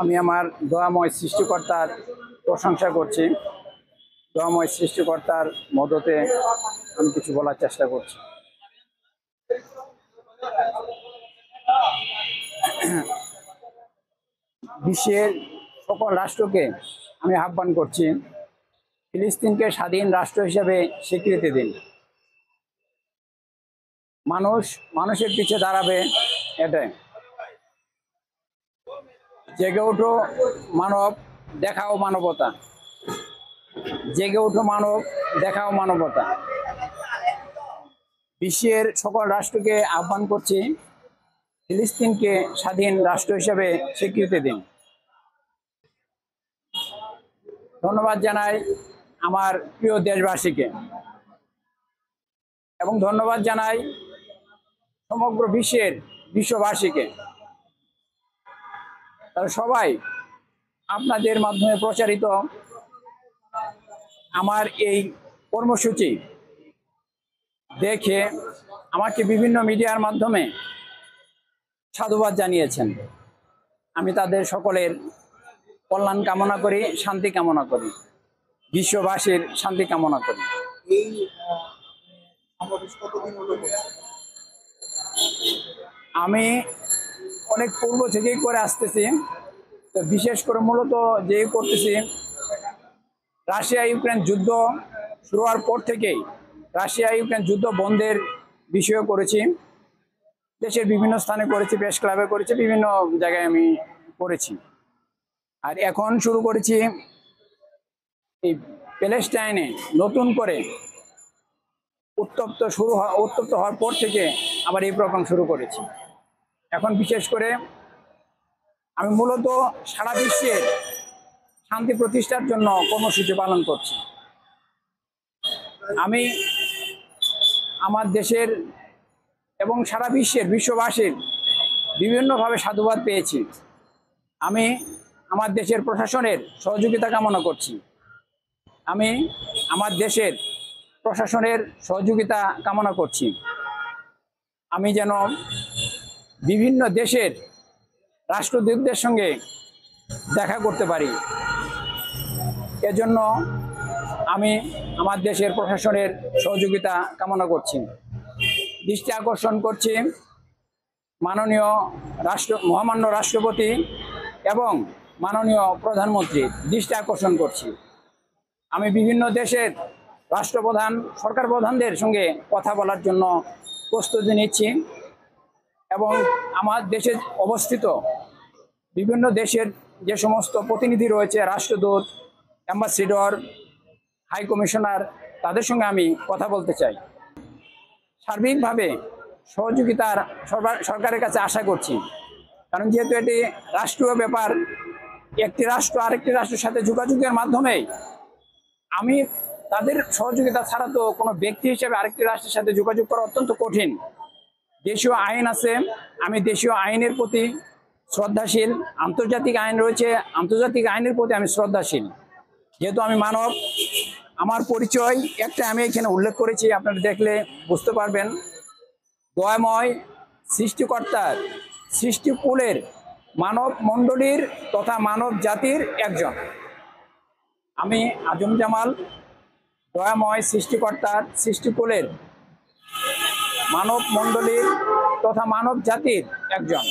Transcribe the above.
আমি আমার দয়াময় সৃষ্টিকর্তার প্রশংসা করছি। দয়াময় সৃষ্টিকর্তার মদতে আমি কিছু বলার চেষ্টা করছি। বিশ্বের সকল রাষ্ট্রকে আমি আহ্বান করছি, ফিলিস্তিনকে স্বাধীন রাষ্ট্র হিসেবে স্বীকৃতি দিন। মানুষের পিছে দাঁড়াবে, এটাই। জেগে ওঠো মানব, দেখাও মানবতা। জেগে ওঠো মানব, দেখাও মানবতা। বিশ্বের সকল রাষ্ট্রকে আহ্বান করছি, ফিলিস্তিনকে স্বাধীন রাষ্ট্র হিসেবে স্বীকৃতি দিন। ধন্যবাদ জানাই আমার প্রিয় দেশবাসীকে এবং ধন্যবাদ জানাই সমগ্র বিশ্ববাসীকে। তারা সবাই আপনাদের মাধ্যমে প্রচারিত আমার এই কর্মসূচি দেখে আমাকে বিভিন্ন মিডিয়ার মাধ্যমে সাধুবাদ জানিয়েছেন। আমি তাদের সকলের কল্যাণ কামনা করি, শান্তি কামনা করি, বিশ্ববাসীর শান্তি কামনা করি। আমি অনেক পূর্ব থেকেই করে আসতেছি, তো বিশেষ করে মূলত যে করতেছি, রাশিয়া ইউক্রেন যুদ্ধ শুরু হওয়ার পর থেকেই রাশিয়া ইউক্রেন যুদ্ধ বন্ধের বিষয়ে করেছি। দেশের বিভিন্ন স্থানে করেছি, প্রেস ক্লাবে করেছি, বিভিন্ন জায়গায় আমি করেছি। আর এখন শুরু করেছি এই প্যালেস্টাইনে নতুন করে উত্তপ্ত হওয়ার পর থেকে আবার এই প্রোগ্রাম শুরু করেছি। এখন বিশেষ করে আমি মূলত সারা বিশ্বের শান্তি প্রতিষ্ঠার জন্য কর্মসূচি পালন করছি। আমি আমার দেশের এবং সারা বিশ্ববাসীর বিভিন্নভাবে সাধুবাদ পেয়েছি। আমি আমার দেশের প্রশাসনের সহযোগিতা কামনা করছি। আমি আমার দেশের প্রশাসনের সহযোগিতা কামনা করছি। আমি যেন বিভিন্ন দেশের রাষ্ট্রদূতদের সঙ্গে দেখা করতে পারি, এজন্য আমি আমার দেশের প্রশাসনের সহযোগিতা কামনা করছি। দৃষ্টি আকর্ষণ করছি মাননীয় মহামান্য রাষ্ট্রপতি এবং মাননীয় প্রধানমন্ত্রী দৃষ্টি আকর্ষণ করছি। আমি বিভিন্ন দেশের রাষ্ট্রপ্রধান, সরকার প্রধানদের সঙ্গে কথা বলার জন্য প্রস্তুতি নিচ্ছি এবং আমার দেশে অবস্থিত বিভিন্ন দেশের যে সমস্ত প্রতিনিধি রয়েছে, রাষ্ট্রদূত, অ্যাম্বাসিডর, হাই কমিশনার, তাদের সঙ্গে আমি কথা বলতে চাই। সার্বিকভাবে সহযোগিতার সরকারের কাছে আশা করছি, কারণ যেহেতু এটি রাষ্ট্রীয় ব্যাপার, একটি রাষ্ট্র আরেকটি রাষ্ট্রের সাথে যোগাযোগের মাধ্যমে আমি তাদের সহযোগিতা ছাড়া তো কোনো ব্যক্তি হিসেবে আরেকটি রাষ্ট্রের সাথে যোগাযোগ করা অত্যন্ত কঠিন। দেশীয় আইন আছে, আমি দেশীয় আইনের প্রতি শ্রদ্ধাশীল। আন্তর্জাতিক আইন রয়েছে, আন্তর্জাতিক আইনের প্রতি আমি শ্রদ্ধাশীল। যেহেতু আমি মানব, আমার পরিচয় একটা আমি এখানে উল্লেখ করেছি, আপনারা দেখলে বুঝতে পারবেন। দয়াময় সৃষ্টিকর্তার সৃষ্টিকুলের মানব মণ্ডলীর তথা মানব জাতির একজন। আমি আজম জামাল, দয়াময় সৃষ্টিকর্তার সৃষ্টিকুলের মানব মণ্ডলীর তথা মানব জাতির একজন।